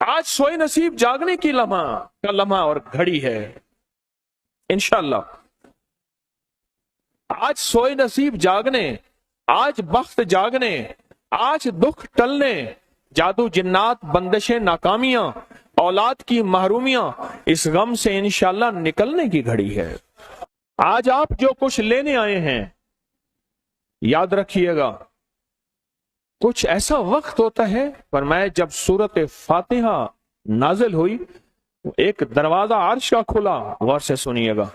आज सोए नसीब जागने की लम्हा और घड़ी है इंशाअल्लाह। आज सोए नसीब जागने, आज बख्त जागने, आज दुख टलने, जादू जिन्नात बंदिशें नाकामियां, औलाद की महरूमियां, इस गम से इंशाअल्लाह निकलने की घड़ी है। आज आप जो कुछ लेने आए हैं, याद रखिएगा कुछ ऐसा वक्त होता है, फरमाया जब सूरत फातिहा नाजिल हुई, एक दरवाजा अर्श का खुला, गौर से सुनिएगा,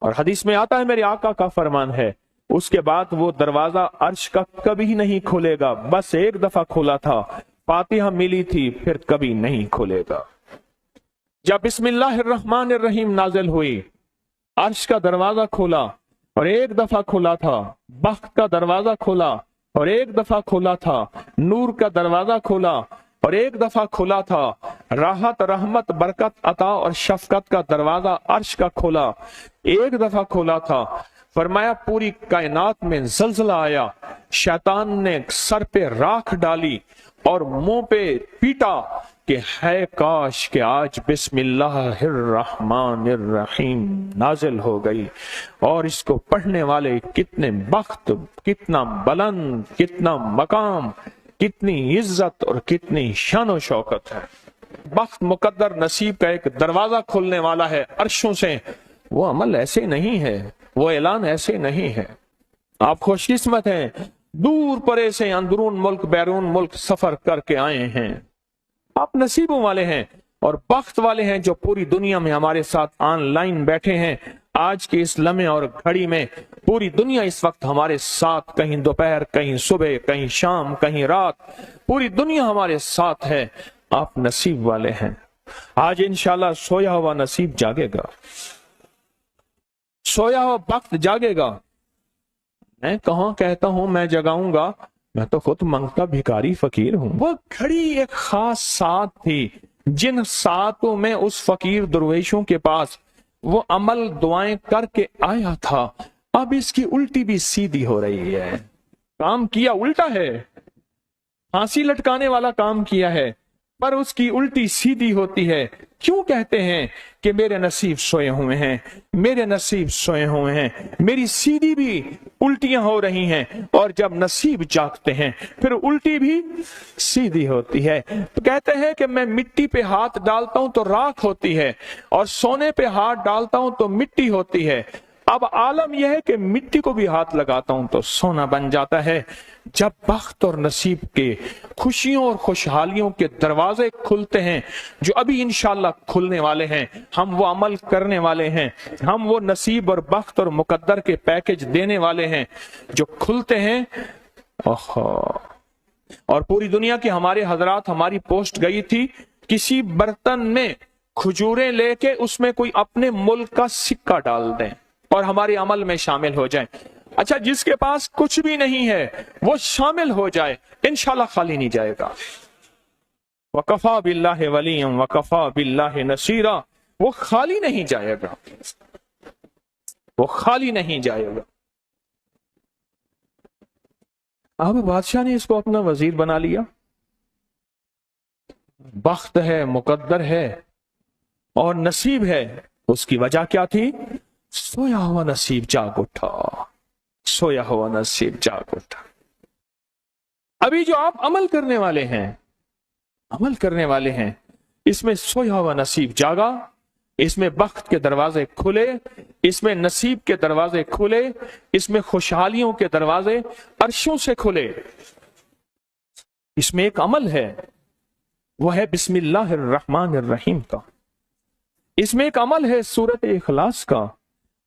और हदीस में आता है मेरे आका का फरमान है, उसके बाद वो दरवाजा अर्श का कभी नहीं खुलेगा, बस एक दफा खुला था, फातिहा मिली थी, फिर कभी नहीं खुलेगा। जब बिस्मिल्लाहिर्रहमानिर्रहीम नाजिल हुई, अर्श का दरवाजा खुला और एक दफा खुला था, बख्त का दरवाजा खुला और एक दफा खुला था, नूर का दरवाजा खुला और एक दफा खुला था, राहत रहमत बरकत अता और शफकत का दरवाजा अर्श का खुला, एक दफा खुला था। फरमाया पूरी कायनात में जलजला आया, शैतान ने सर पे राख डाली और मुंह पे पीटा कि है काश कि आज बिस्मिल्लाहिर्रहमानिर्रहीम नाजिल हो गई, और इसको पढ़ने वाले कितने बख्त, कितना बुलंद, कितना मकाम, कितनी इज्जत और कितनी शान शौकत है। बख्त मुकद्दर नसीब का एक दरवाजा खुलने वाला है अर्शों से। वो अमल ऐसे नहीं है, वो ऐलान ऐसे नहीं है। आप खुशकिस्मत हैं, दूर परे से अंदरून मुल्क बैरून मुल्क सफर करके आए हैं। आप नसीबों वाले हैं और बख्त वाले हैं जो पूरी दुनिया में हमारे साथ ऑनलाइन बैठे हैं। आज के इस लम्हे और घड़ी में पूरी दुनिया इस वक्त हमारे साथ, कहीं दोपहर, कहीं सुबह, कहीं शाम, कहीं रात, पूरी दुनिया हमारे साथ है। आप नसीब वाले हैं। आज इंशाल्लाह सोया हुआ नसीब जागेगा, सोया हुआ वक्त जागेगा। मैं कहाँ कहता हूं मैं जगाऊंगा, मैं तो खुद मंगता भिखारी फकीर हूं। वो घड़ी एक खास साथ थी, जिन सातों में उस फकीर दरवेशों के पास वो अमल दुआएं करके आया था, अब इसकी उल्टी भी सीधी हो रही है। काम किया उल्टा है, फांसी लटकाने वाला काम किया है, पर उसकी उल्टी सीधी होती है। क्यों कहते हैं कि मेरे नसीब सोए हुए हैं, मेरे नसीब सोए हुए हैं, मेरी सीधी भी उल्टियां हो रही हैं, और जब नसीब जागते हैं फिर उल्टी भी सीधी होती है। तो कहते हैं कि मैं मिट्टी पे हाथ डालता हूं तो राख होती है, और सोने पे हाथ डालता हूं तो मिट्टी होती है। अब आलम यह है कि मिट्टी को भी हाथ लगाता हूं तो सोना बन जाता है। जब बख्त और नसीब के खुशियों और खुशहालियों के दरवाजे खुलते हैं, जो अभी इंशाल्लाह खुलने वाले हैं, हम वो अमल करने वाले हैं, हम वो नसीब और बख्त और मुकद्दर के पैकेज देने वाले हैं जो खुलते हैं। और पूरी दुनिया की हमारे हजरात, हमारी पोस्ट गई थी, किसी बर्तन में खजूरें लेके उसमें कोई अपने मुल्क का सिक्का डाल दें और हमारे अमल में शामिल हो जाए। अच्छा, जिसके पास कुछ भी नहीं है वो शामिल हो जाए, इंशाल्लाह खाली नहीं जाएगा। वकफा बिल्लाहि वलिय्यम वकफा बिल्लाहि नसीरा, वो खाली नहीं जाएगा, वो खाली नहीं जाएगा। अब बादशाह ने इसको अपना वजीर बना लिया। बख्त है, मुकद्दर है और नसीब है। उसकी वजह क्या थी? सोया हुआ नसीब जाग उठा, सोया हुआ नसीब जाग उठा। अभी जो आप अमल करने वाले हैं, अमल करने वाले हैं, इसमें सोया हुआ नसीब जागा, इसमें बख्त के दरवाजे खुले, इसमें नसीब के दरवाजे खुले, इसमें खुशहालियों के दरवाजे अर्शों से खुले। इसमें एक अमल है, वो है बिस्मिल्लाहिर्रहमानिर्रहीम का। इसमें एक अमल है सूरत इखलास का,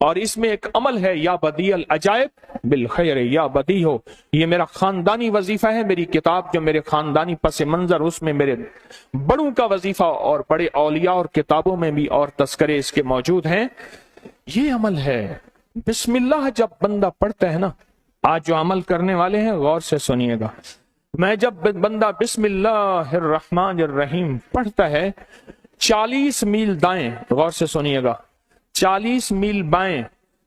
और इसमें एक अमल है या बदीअल अजायब बिल खैर या बदी हो। ये मेरा खानदानी वजीफा है, मेरी किताब जो मेरे खानदानी पस मंजर, उसमें मेरे बड़ों का वजीफा और बड़े औलिया और किताबों में भी और तस्करे इसके मौजूद हैं। ये अमल है बिस्मिल्लाह। जब बंदा पढ़ता है ना, आज जो अमल करने वाले हैं गौर से सुनिएगा, मैं जब बंदा बिस्मिल्लाहिर्रहमानिर्रहीम पढ़ता है, 40 मील दाएं, गौर से सुनिएगा, 40 मील बाएं,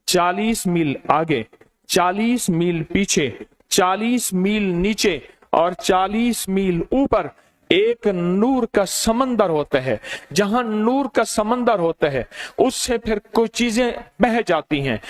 40 मील आगे, 40 मील पीछे, 40 मील नीचे और 40 मील ऊपर एक नूर का समंदर होता है, जहां नूर का समंदर होता है उससे फिर कोई चीजें बह जाती हैं,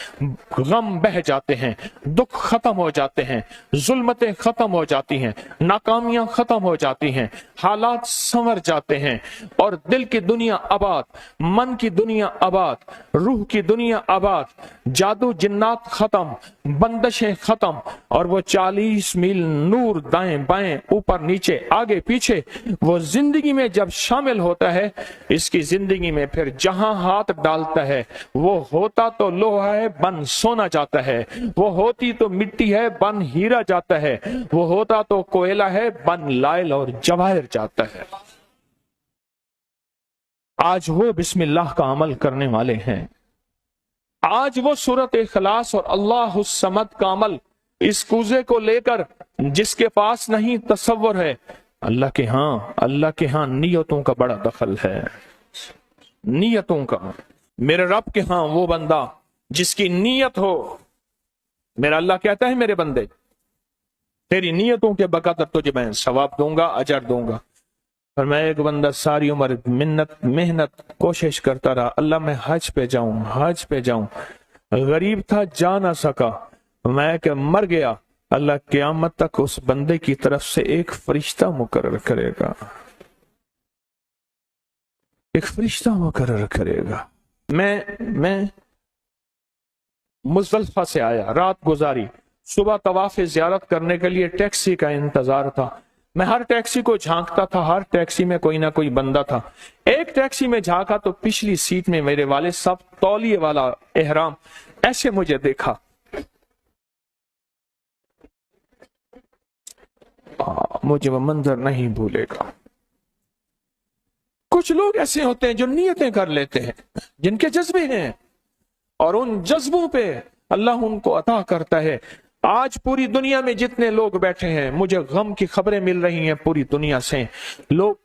गम बह जाते हैं, दुख खत्म हो जाते हैं, जुल्मतें खत्म हो जाती हैं, नाकामियां खत्म हो जाती हैं, हालात संवर जाते हैं और दिल की दुनिया आबाद, मन की दुनिया आबाद, रूह की दुनिया आबाद, जादू जिन्नात खत्म, बंदशें खत्म और वो 40 मील नूर दाएं बाएं ऊपर नीचे आगे पीछे वो जिंदगी में जब शामिल होता है, इसकी जिंदगी में फिर जहां हाथ डालता है वो होता तो लोहा है बन सोना जाता है, वो होती तो मिट्टी है बन हीरा जाता है, वो होता तो कोयला है बन लाइल और जवाहिर जाता है। आज वो बिस्मिल्लाह का अमल करने वाले हैं, आज वो सूरत इखलास और अल्लाह समद का अमल इस कूजे को लेकर जिसके पास नहीं तसव्वुर है, अल्लाह के हां नियतों का बड़ा दखल है, नियतों का। मेरे रब के हां वो बंदा जिसकी नीयत हो, मेरा अल्लाह कहता है मेरे बंदे तेरी नियतों के बकदर तुझे मैं सवाब दूंगा, अजर दूंगा। और मैं एक बंदा सारी उम्र मेहनत कोशिश करता रहा, अल्लाह मैं हज पे जाऊं, गरीब था जा ना सका, मैं क्या मर गया, अल्लाह क़यामत तक उस बंदे की तरफ से एक फरिश्ता मुकर्रर करेगा, एक फरिश्ता मुकर्रर करेगा। मैं मुज़दलिफ़ा से आया, रात गुजारी, सुबह तवाफ़ ज़ियारत करने के लिए टैक्सी का इंतजार था। मैं हर टैक्सी को झांकता था, हर टैक्सी में कोई ना कोई बंदा था। एक टैक्सी में झांका तो पिछली सीट में मेरे वालिद साहब तौलिए वाला एहराम, ऐसे मुझे देखा, मुझे वो मंजर नहीं भूलेगा। कुछ लोग ऐसे होते हैं जो नियतें कर लेते हैं, जिनके जज्बे हैं और उन जज्बों पे अल्लाह उनको अता करता है। आज पूरी दुनिया में जितने लोग बैठे हैं, मुझे गम की खबरें मिल रही हैं पूरी दुनिया से, लोग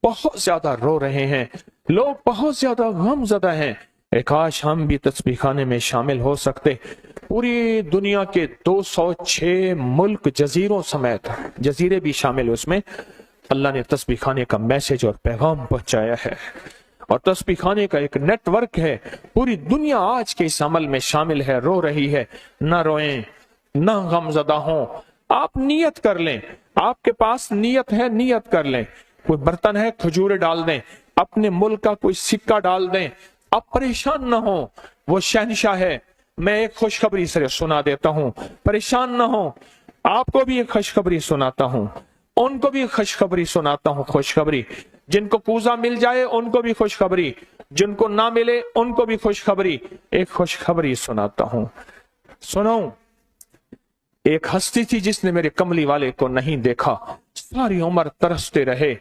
बहुत ज्यादा रो रहे हैं, लोग बहुत ज्यादा गमज़दा हैं। काश हम भी तस्बीह खाने में शामिल हो सकते। पूरी दुनिया के 206 मुल्क जजीरों समेत, जजीरे भी शामिल उसमें, अल्लाह ने तस्बीह खाने का मैसेज और पैगाम पहुंचाया है और तस्बीह खाने का एक नेटवर्क है। पूरी दुनिया आज के इस अमल में शामिल है, रो रही है। ना रोएं, ना गमज़दा हों, आप नियत कर लें, आपके पास नियत है, नियत कर लें। कोई बर्तन है, खजूरें डाल दें, अपने मुल्क का कोई सिक्का डाल दें, आप परेशान ना हो, वो शहनशाह है। मैं एक खुशखबरी से सुना देता हूं, परेशान ना हो, आपको भी एक खुशखबरी सुनाता हूं, उनको भी खुशखबरी सुनाता हूं। खुशखबरी, जिनको कूजा मिल जाए उनको भी खुशखबरी, जिनको ना मिले उनको भी खुशखबरी। एक खुशखबरी सुनाता हूं, सुनो। एक हस्ती थी जिसने मेरे कमली वाले को नहीं देखा, सारी उम्र तरसते रहे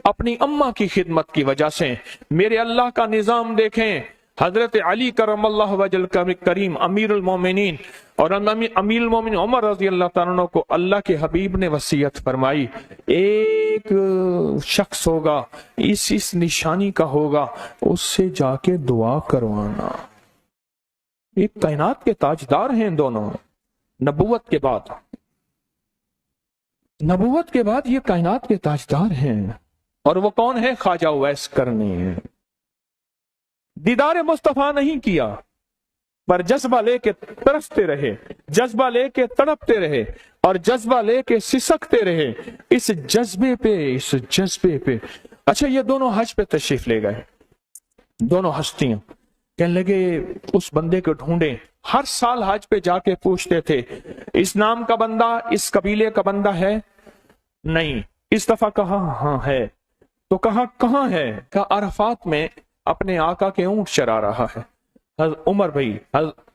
अपनी अम्मा की खिदमत की वजह से। मेरे अल्लाह का निजाम देखें, हजरत अली करमल्लाहु वजल करीम अमीरुल मोमिनीन और अमीरुल मोमिनीन उमर रज़ी अल्लाह तआला अन्हु को अल्लाह के हबीब ने वसीयत फरमाई, एक शख्स होगा, इस निशानी का होगा, उससे जाके दुआ करवाना। एक कायनात के ताजदार हैं दोनों, नबूवत के बाद ये कायनात के ताजदार हैं। और वो कौन है? ख्वाजा उवैस करनी। दीदार मुस्तफा नहीं किया, पर जज्बा लेके तरसते रहे, जज्बा लेके तड़पते रहे और जज्बा लेके सिसकते रहे। इस जज्बे पे अच्छा, ये दोनों हज पे तशरीफ ले गए, दोनों हस्तियां। कहने लगे उस बंदे को ढूंढे। हर साल हज पे जाके पूछते थे, इस नाम का बंदा, इस कबीले का बंदा है? नहीं। इस दफा कहा हाँ है। तो कहा कहाँ है? कहा अरफात में अपने आका के ऊंट चरा रहा है। उमर भाई,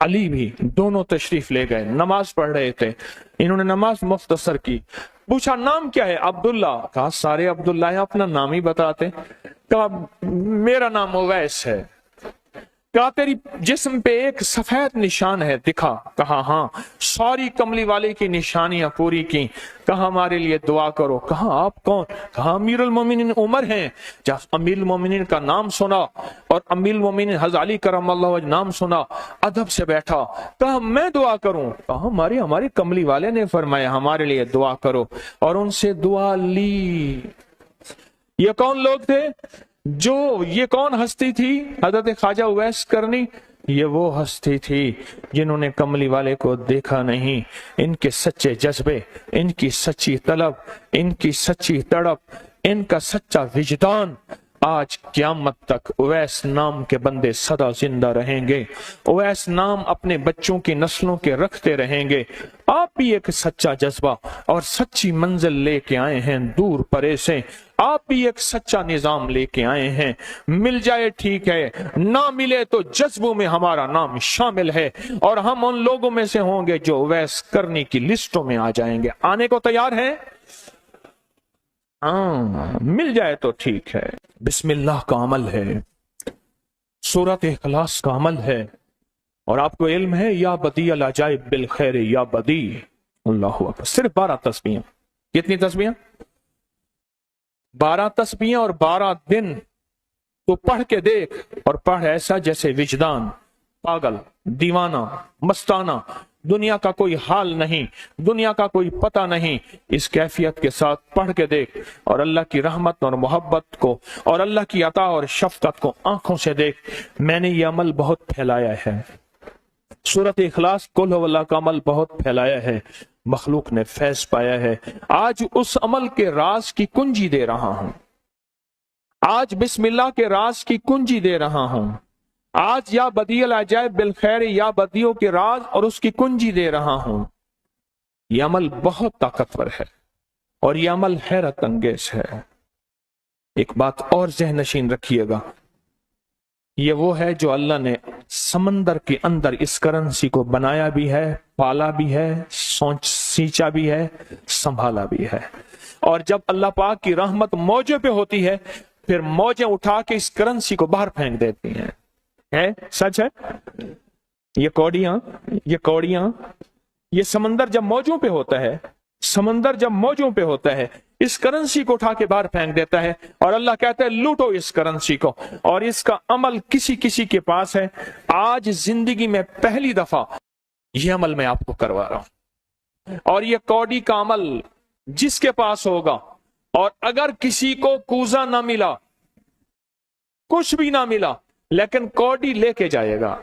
अली भी, दोनों तशरीफ ले गए, नमाज पढ़ रहे थे। इन्होंने नमाज मुख्तसर की। पूछा नाम क्या है? अब्दुल्ला। कहा सारे अब्दुल्ला है, अपना नाम ही बताते। कहा मेरा नाम उवैस है। कहा तेरी जिस्म पे एक सफेद निशान है, दिखा। कहा हाँ। सारी कमली वाले की निशानियां पूरी की। कहा हमारे लिए दुआ करो। कहा आप कौन? कहा अमीरुल मोमिनीन उमर हैं। जब अमीरुल मोमिनीन का नाम सुना और अमीरुल मोमिनीन हज़रत अली करमल्लाहु वजह नाम सुना, अदब से बैठा। कहा मैं दुआ करूं? कहा हमारे कमली वाले ने फरमाया हमारे लिए दुआ करो, और उनसे दुआ ली। یہ کون لوگ تھے؟ یہ کون ہستی تھی؟ حضرت خواجہ اویس کرنی۔ یہ وہ ہستی تھی جنہوں نے کملی والے کو دیکھا نہیں۔ ان کے سچے جذبے، ان کی سچی طلب، ان کی سچی تڑپ، ان کا سچا وجدان، آج قیامت تک اویس نام کے بندے سدا زندہ رہیں گے۔ اویس نام اپنے بچوں کی نسلوں کے رکھتے رہیں گے۔ آپ بھی ایک سچا جذبہ اور سچی منزل لے کے آئے ہیں دور پرے سے۔ آپ بھی ایک سچا نظام لے کے آئے ہیں۔ مل جائے ٹھیک ہے، نہ ملے تو جذبوں میں ہمارا نام شامل ہے، اور ہم ان لوگوں میں سے ہوں گے جو اویس کرنی کی لسٹوں میں آ جائیں گے۔ آنے کو تیار ہیں؟ مل جائے تو ٹھیک ہے۔ بسم اللہ کا عمل ہے، سورۃ اخلاص کا عمل ہے، اور آپ کو علم ہے یا بدیع العجائب بالخیر یا بدیع۔ اللہ اکبر۔ صرف 12 تسبیحیں۔ کتنی تسبیحیں؟ 12 تسبیحیں اور 12 دن تو پڑھ کے دیکھ، اور پڑھ ایسا جیسے وجدان پاگل، دیوانہ، مستانہ، دنیا کا کوئی حال نہیں، دنیا کا کوئی پتہ نہیں، اس کیفیت کے ساتھ پڑھ کے دیکھ، اور اللہ کی رحمت اور محبت کو اور اللہ کی عطا اور شفقت کو آنکھوں سے دیکھ۔ میں نے یہ عمل بہت پھیلایا ہے، سورۃ اخلاص قل هو اللہ کا عمل بہت پھیلایا ہے، مخلوق نے فیض پایا ہے۔ آج اس عمل کے راز کی کنجی دے رہا ہوں، آج بسم اللہ کے راز کی کنجی دے رہا ہوں، آج یا بدیع العجائب بالخیر یا بدیعوں کے راز اور اس کی کنجی دے رہا ہوں۔ یہ عمل بہت طاقتور ہے اور یہ عمل حیرت انگیز ہے۔ ایک بات اور ذہن نشین رکھیے گا، یہ وہ ہے جو اللہ نے سمندر کے اندر اس کرنسی کو بنایا بھی ہے، پالا بھی ہے، سینچا بھی ہے، سنبھالا بھی ہے، اور جب اللہ پاک کی رحمت موجوں پہ ہوتی ہے پھر موجیں اٹھا کے اس کرنسی کو باہر پھینک دیتی ہیں۔ ہے سچ ہے؟ یہ کوڑیاں یہ سمندر جب موجوں پہ ہوتا ہے، سمندر جب موجوں پہ ہوتا ہے اس کرنسی کو اٹھا کے باہر پھینک دیتا ہے، اور اللہ کہتا ہے لوٹو اس کرنسی کو، اور اس کا عمل کسی کے پاس ہے۔ آج زندگی میں پہلی دفعہ یہ عمل میں آپ کو کروا رہا ہوں، اور یہ کوڑی کا عمل جس کے پاس ہوگا، اور اگر کسی کو کوزہ نہ ملا، کچھ بھی نہ ملا، لیکن کوڑی لے کے جائے گا،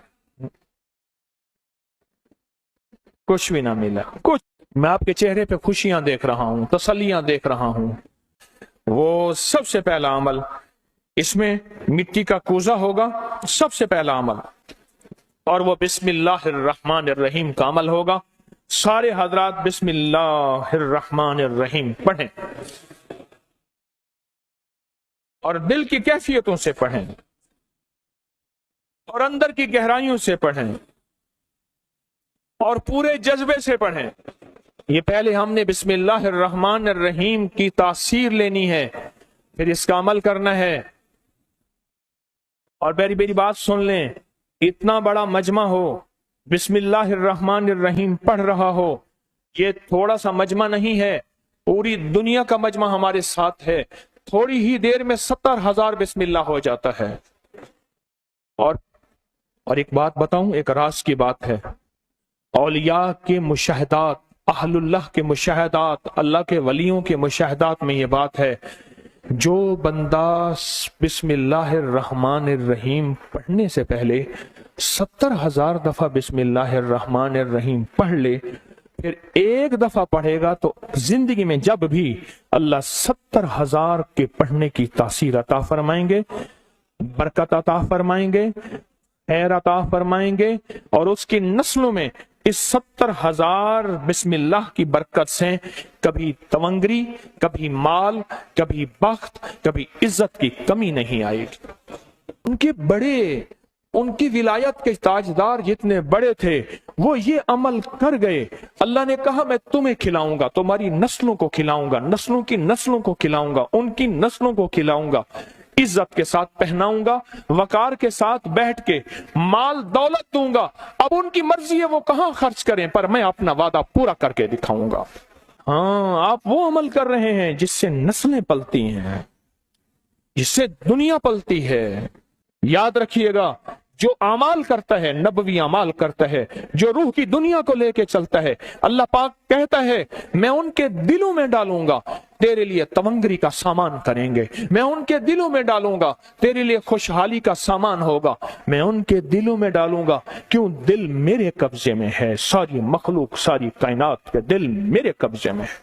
کچھ بھی نہ ملا، کچھ، میں آپ کے چہرے پہ خوشیاں دیکھ رہا ہوں، تسلیاں دیکھ رہا ہوں، وہ سب سے پہلا عمل، اس میں مٹی کا کوزہ ہوگا، سب سے پہلا عمل، اور وہ بسم اللہ الرحمن الرحیم کا عمل ہوگا۔ سارے حضرات بسم اللہ الرحمن الرحیم پڑھیں، اور دل کی کیفیتوں سے پڑھیں، اور اندر کی گہرائیوں سے پڑھیں، اور پورے جذبے سے پڑھیں۔ یہ پہلے ہم نے بسم اللہ الرحمن الرحیم کی تاثیر لینی ہے، پھر اس کا عمل کرنا ہے۔ اور میری بات سن لیں، اتنا بڑا مجمع ہو، بسم اللہ الرحمن الرحیم پڑھ رہا ہو، یہ تھوڑا سا مجمع نہیں ہے، پوری دنیا کا مجمع ہمارے ساتھ ہے، تھوڑی ہی دیر میں 70,000 بسم اللہ ہو جاتا ہے۔ اور ایک بات بتاؤں، ایک راز کی بات ہے، اولیاء کے مشاہدات، اہل اللہ کے مشاہدات، اللہ کے ولیوں کے مشاہدات میں یہ بات ہے، جو بندہ بسم اللہ الرحمن الرحیم پڑھنے سے پہلے 70,000 دفعہ بسم اللہ الرحمن الرحیم پڑھ لے، پھر ایک دفعہ پڑھے گا تو زندگی میں جب بھی اللہ 70,000 کے پڑھنے کی تاثیر عطا فرمائیں گے، برکت عطا فرمائیں گے، خیر عطا فرمائیں گے، اور اس کی نسلوں میں اس 70,000 بسم اللہ کی برکت سے کبھی تونگری، کبھی مال، کبھی بخت، کبھی عزت کی کمی نہیں آئے گی۔ ان کی ولایت کے تاجدار جتنے بڑے تھے وہ یہ عمل کر گئے، اللہ نے کہا میں تمہیں کھلاؤں گا، تمہاری نسلوں کو کھلاؤں گا، نسلوں کی نسلوں کو کھلاؤں گا، ان کی نسلوں کو کھلاؤں گا، عزت کے ساتھ پہناؤں گا، وقار کے ساتھ بیٹھ کے مال دولت دوں گا، اب ان کی مرضی ہے وہ کہاں خرچ کریں، پر میں اپنا وعدہ پورا کر کے دکھاؤں گا۔ ہاں، آپ وہ عمل کر رہے ہیں جس سے نسلیں پلتی ہیں، جس سے دنیا پلتی ہے۔ یاد رکھیے گا، जो अमाल करता है, नबवी अमाल करता है, जो रूह की दुनिया को लेके चलता है, अल्लाह पाक कहता है मैं उनके दिलों में डालूंगा, तेरे लिए तवंगरी का सामान करेंगे, मैं उनके दिलों में डालूंगा, तेरे लिए खुशहाली का सामान होगा, मैं उनके दिलों में डालूंगा। क्यों? दिल मेरे कब्जे में है, सारी मखलूक, सारी कायनात के दिल मेरे कब्जे में है।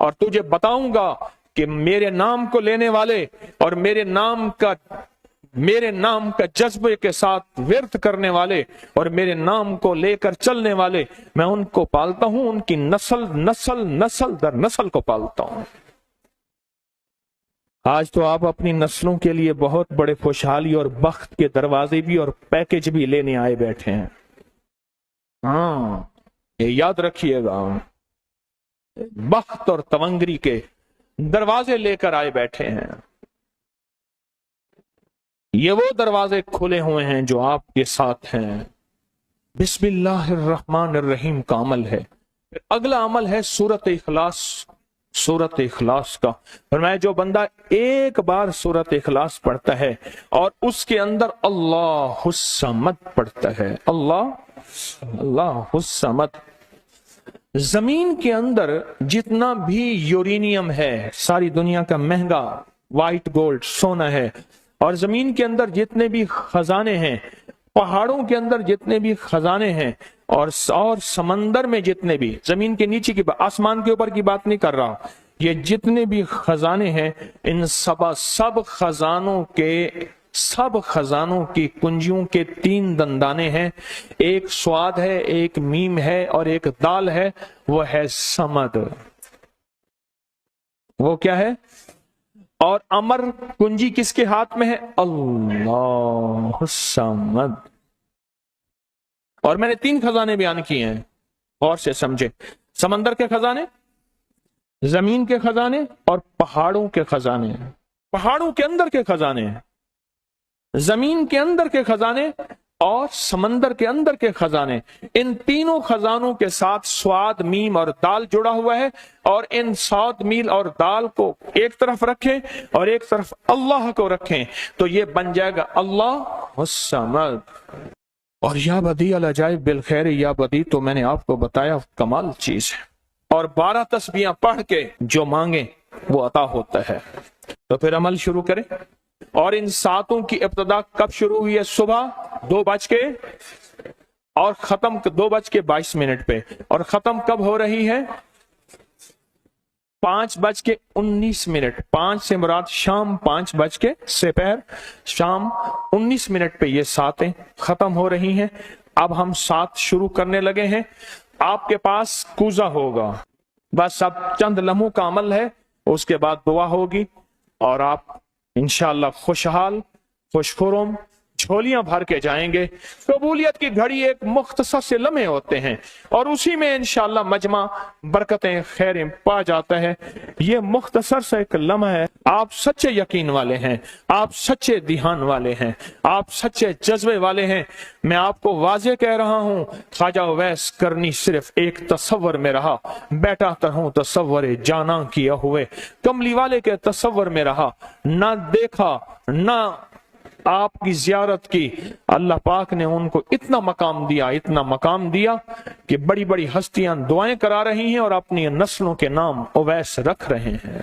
और तुझे बताऊंगा कि मेरे नाम को लेने वाले और मेरे नाम का जज्बे के साथ व्यर्थ करने वाले और मेरे नाम को लेकर चलने वाले, मैं उनको पालता हूं, उनकी नस्ल दर नस्ल को पालता हूं। आज तो आप अपनी नस्लों के लिए बहुत बड़े खुशहाली और बख्त के दरवाजे भी और पैकेज भी लेने आए बैठे हैं। हाँ, ये याद रखिएगा, बख्त और तवंगरी के दरवाजे लेकर आए बैठे हैं। ये वो दरवाजे खुले हुए हैं जो आपके साथ हैं। बिस्मिल्लाहिर्रहमानिर्रहीम का अमल है। फिर अगला अमल है सूरत इखलास। सूरत इखलास का फरमाया जो बंदा एक बार सूरत इखलास पढ़ता है और उसके अंदर अल्लाहुस्समद पढ़ता है, अल्लाहुस्समद, जमीन के अंदर जितना भी यूरेनियम है, सारी दुनिया का महंगा व्हाइट गोल्ड सोना है, और जमीन के अंदर जितने भी खजाने हैं, पहाड़ों के अंदर जितने भी खजाने हैं, और समंदर में जितने भी, जमीन के नीचे की, आसमान के ऊपर की बात नहीं कर रहा, ये जितने भी खजाने हैं, इन सब खजानों की कुंजियों के 3 दंदाने हैं। एक स्वाद है, एक मीम है और एक दाल है, वो है समद। वो क्या है? और अमर कुंजी किसके हाथ में है? अल्लाह समद। और मैंने 3 खजाने बयान किए हैं, और से समझे। समंदर के खजाने, जमीन के खजाने और पहाड़ों के खजाने। पहाड़ों के अंदर के खजाने, जमीन के अंदर के खजाने और समंदर के अंदर के खजाने। इन तीनों खजानों के साथ स्वाद, मीम और दाल जुड़ा हुआ है, और इन स्वाद, मील और दाल को एक तरफ रखें और एक तरफ अल्लाह को रखें, तो ये बन जाएगा अल्लाहुस्समद। और या बदी अल अजाइब बिल खैर, या बदी तो मैंने आपको बताया कमाल चीज है। और 12 तस्बीहां पढ़ के जो मांगे वो अता होता है। तो फिर अमल शुरू करें। और इन 7 की इब्तिदा कब शुरू हुई है? सुबह 2 बज के और खत्म 2:22 पे, और खत्म कब हो रही है? 5:19। 5 से मुराद शाम 5 बज के सेपहर शाम 19 पे ये 7 खत्म हो रही हैं। अब हम 7 शुरू करने लगे हैं। आपके पास कूजा होगा, बस अब चंद लम्हों का अमल है, उसके बाद दुआ होगी और आप इंशाअल्लाह खुशहाल, खुशखुरम, झोलियां भर के जाएंगे। कबूलियत की घड़ी एक मुख्तसर से लम्हे होते हैं और उसी में इंशाअल्लाह मजमा बरकतें, खैरें पा जाता है। ये मुख्तसर सा एक लम्हा है। आप सच्चे यकीन वाले हैं, आप सच्चे ध्यान वाले हैं, आप सच्चे जज्बे वाले हैं। मैं आपको वाजे कह रहा हूं, ख्वाजा उवैस करनी सिर्फ एक तसव्वुर में रहा, बैठा तरहूं तसव्वुर जाना किया हुए। कमली वाले के तसव्वुर में रहा, ना देखा ना आपकी जियारत की। अल्लाह पाक ने उनको इतना मकाम दिया कि बड़ी बड़ी हस्तियां दुआएं करा रही हैं और अपनी नस्लों के नाम उवैस रख रहे हैं।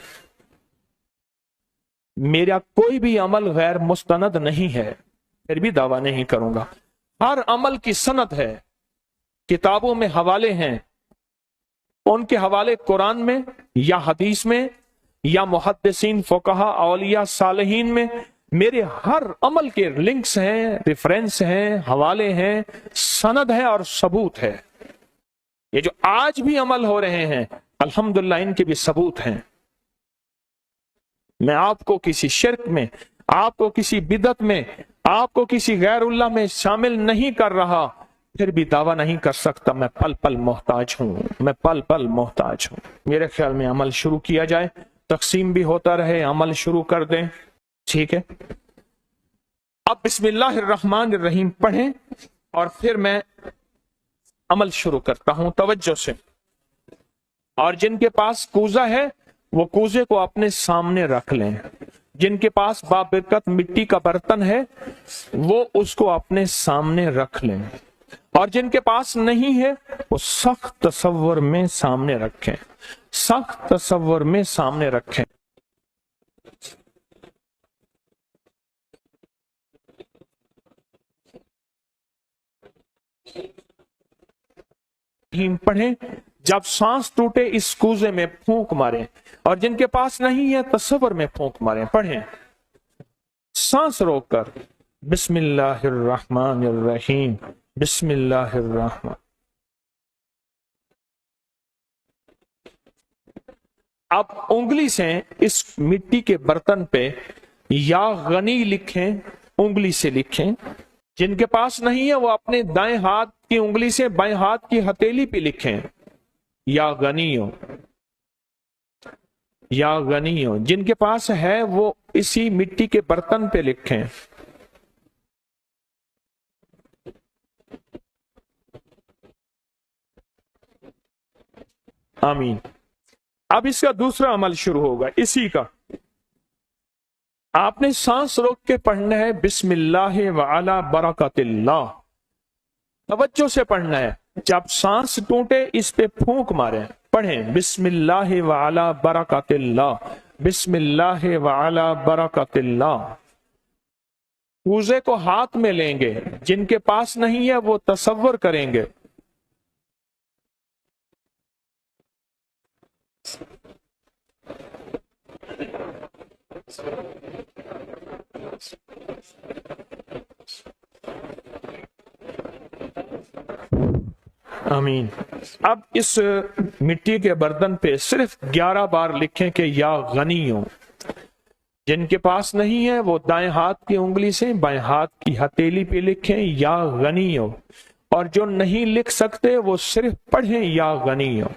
मेरा कोई भी अमल गैर मुस्तनद नहीं है, फिर भी दावा नहीं करूंगा। हर अमल की सनद है, किताबों में हवाले हैं, उनके हवाले कुरान में या हदीस में या मुहद्दिसीन, फुकहा, औलिया, सालिहीन में मेरे हर अमल के लिंक्स हैं, रेफरेंस हैं, हवाले हैं, सनद है और सबूत है। ये जो आज भी अमल हो रहे हैं अल्हम्दुलिल्लाह इनके भी सबूत हैं। मैं आपको किसी शिर्क में, आपको किसी बिदत में, आपको किसी गैरुल्लाह में शामिल नहीं कर रहा, फिर भी दावा नहीं कर सकता मैं पल पल मोहताज हूं, मैं पल पल मोहताज हूं। मेरे ख्याल में अमल शुरू किया जाए, तकसीम भी होता रहे, अमल शुरू कर दें, ठीक है। अब बिस्मिल्लाहिर्रहमानिर्रहीम पढ़ें और फिर मैं अमल शुरू करता हूं तवज्जो से। और जिनके पास कूजा है वो कूजे को अपने सामने रख लें। जिनके पास बाबरकत मिट्टी का बर्तन है वो उसको अपने सामने रख लें, और जिनके पास नहीं है वो सख्त तसव्वुर में सामने रखें, सख्त तसव्वुर में सामने रखें। पढ़ें, जब सांस टूटे इस कूजे में फूंक मारें, और जिनके पास नहीं है तसव्वुर में फूंक मारें। पढ़ें सांस रोककर, बिस्मिल्लाहिर्रहमानिर्रहीम, बिस्मिल्लाहिर्रहमान। अब उंगली से इस मिट्टी के बर्तन पे या गनी लिखें, उंगली से लिखें। जिनके पास नहीं है वो अपने दाएं हाथ की उंगली से बाएं हाथ की हथेली पे लिखें, या गनियो, या गनियो। जिनके पास है वो इसी मिट्टी के बर्तन पे लिखें। आमीन। अब इसका दूसरा अमल शुरू होगा इसी का। आपने सांस रोक के पढ़ना है, बिस्मिल्लाह व अला बरकतिल्लाह। तवज्जो से पढ़ना है, जब सांस टूटे इस पे फूंक मारे। पढ़ें बिस्मिल्लाह व अला बरकतिल्लाह, बिस्मिल्लाह व अला बरकतिल्लाह। कूजे को हाथ में लेंगे, जिनके पास नहीं है वो तसव्वुर करेंगे। आमीन। अब इस मिट्टी के बर्तन पे सिर्फ 11 बार लिखें कि या गनी हो। जिनके पास नहीं है वो दाएं हाथ की उंगली से बाएं हाथ की हथेली पे लिखें, या गनी हो। और जो नहीं लिख सकते वो सिर्फ पढ़ें, या गनी हो।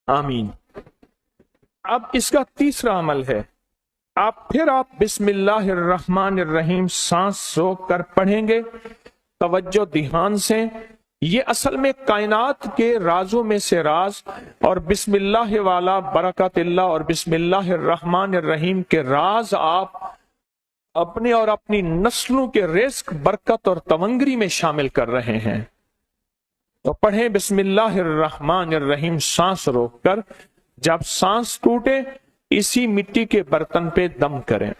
आमीन। अब इसका तीसरा अमल है, आप बिस्मिल्लाहिर्रहमानिर्रहीम सांस रोक कर पढ़ेंगे, तवज्जो ध्यान से। ये असल में कायनात के राजों में से राज, और बिस्मिल्लाह वाला बरकतिल्लाह और बिस्मिल्लाहिर्रहमानिर्रहीम के राज आप अपने और अपनी नस्लों के रिस्क, बरकत और तवंगरी में शामिल कर रहे हैं। तो पढ़ें बिस्मिल्लाहिर्रहमानिर्रहीम सांस रोककर। जब सांस टूटे इसी मिट्टी के बर्तन पे दम करें।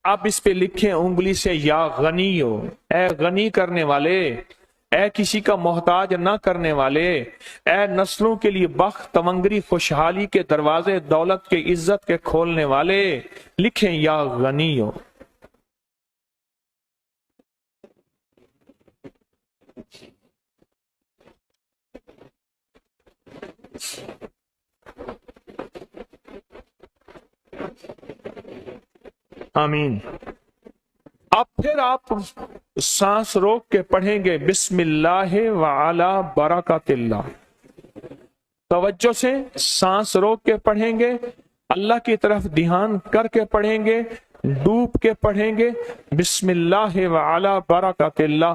आप इस पे लिखें उंगली से, या गनी हो, ए गनी करने वाले, ए किसी का मोहताज ना करने वाले, ए नस्लों के लिए बख्त, तमंगरी, खुशहाली के दरवाजे, दौलत के, इज्जत के खोलने वाले। लिखें या गनी हो। आमीन। अब फिर आप सांस रोक के पढ़ेंगे बिस्मिल्लाह व अला बरकतिल्लाह। तवज्जो से सांस रोक के पढ़ेंगे, अल्लाह की तरफ ध्यान करके पढ़ेंगे, डूब के पढ़ेंगे। बिस्मिल्लाह व अला बरकतिल्लाह।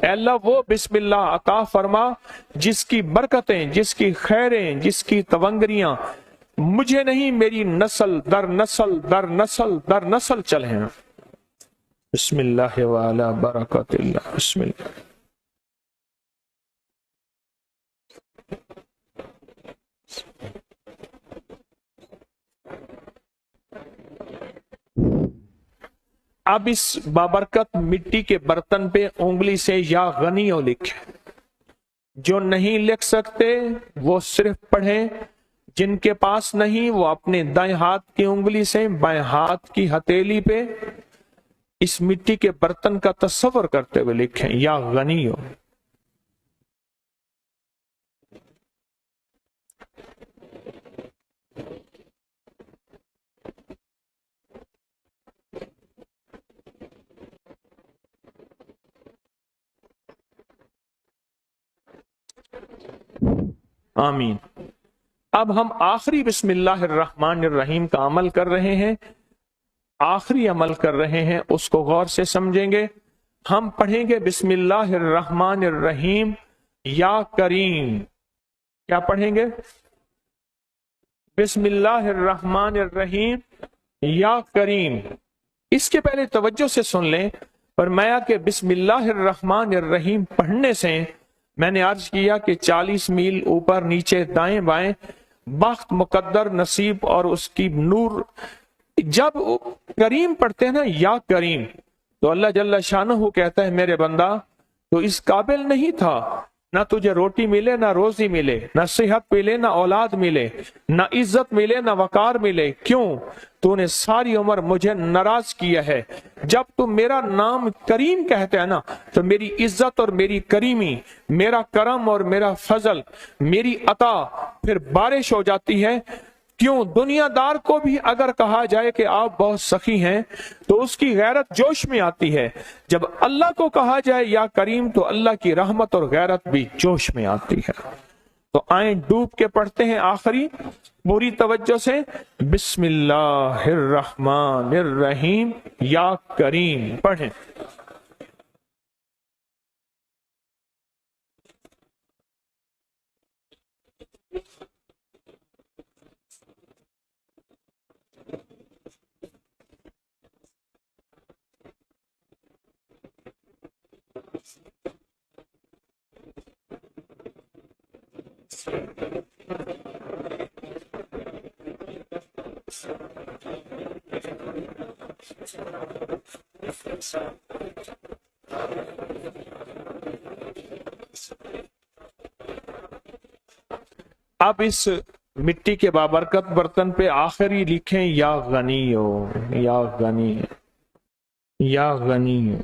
अल्लाह वो बिस्मिल्लाह अता फरमा जिसकी बरकतें, जिसकी खैरें, जिसकी तवंगरियां मुझे नहीं मेरी नस्ल दर नस्ल दर नस्ल दर नस्ल चले हैं। बिस्मिल्लाह व अला बरकतिल्लाह। बिस्मिल्लाह। अब इस बाबरकत मिट्टी के बर्तन पे उंगली से या गनियो लिखे। जो नहीं लिख सकते वो सिर्फ पढ़ें, जिनके पास नहीं वो अपने दाएं हाथ की उंगली से बाएं हाथ की हथेली पे इस मिट्टी के बर्तन का तस्वर करते हुए लिखें, या गनियो। आमीन। अब हम आखिरी बिस्मिल्लाहिर्रहमानिर्रहीम का अमल कर रहे हैं, आखिरी अमल कर रहे हैं, उसको गौर से समझेंगे। हम पढ़ेंगे बिस्मिल्लाहिर्रहमानिर्रहीम या करीम। क्या पढ़ेंगे? बिस्मिल्लाहिर्रहमानिर्रहीम या करीम। इसके पहले तवज्जो से सुन लें, फरमाया कि बिस्मिल्लाहिर्रहमानिर्रहीम पढ़ने से, मैंने अर्ज किया कि 40 मील ऊपर नीचे दाएं बाएं बख्त, मुकद्दर, नसीब और उसकी नूर। जब करीम पढ़ते हैं ना, या करीम, तो अल्लाह जल्ला शानहू कहता है मेरे बंदा तो इस काबिल नहीं था, ना तुझे रोटी मिले, ना रोजी मिले, ना सेहत मिले, ना औलाद मिले, ना इज्जत मिले, ना वकार मिले। क्यों? तूने सारी उम्र मुझे नाराज किया है। जब तू मेरा नाम करीम कहते हैं ना, तो मेरी इज्जत और मेरी करीमी, मेरा करम और मेरा फजल, मेरी अता फिर बारिश हो जाती है। क्यों? दुनियादार को भी अगर कहा जाए कि आप बहुत सखी हैं तो उसकी गैरत जोश में आती है। जब अल्लाह को कहा जाए या करीम, तो अल्लाह की रहमत और गैरत भी जोश में आती है। तो आए डूब के पढ़ते हैं आखिरी पूरी तवज्जो से, बिस्मिल्लाहिर्रहमानिर्रहीम या करीम पढ़ें। अब इस मिट्टी के बाबरकत बर्तन पे आखिरी लिखें या गनी हो, या गनी, या गनी।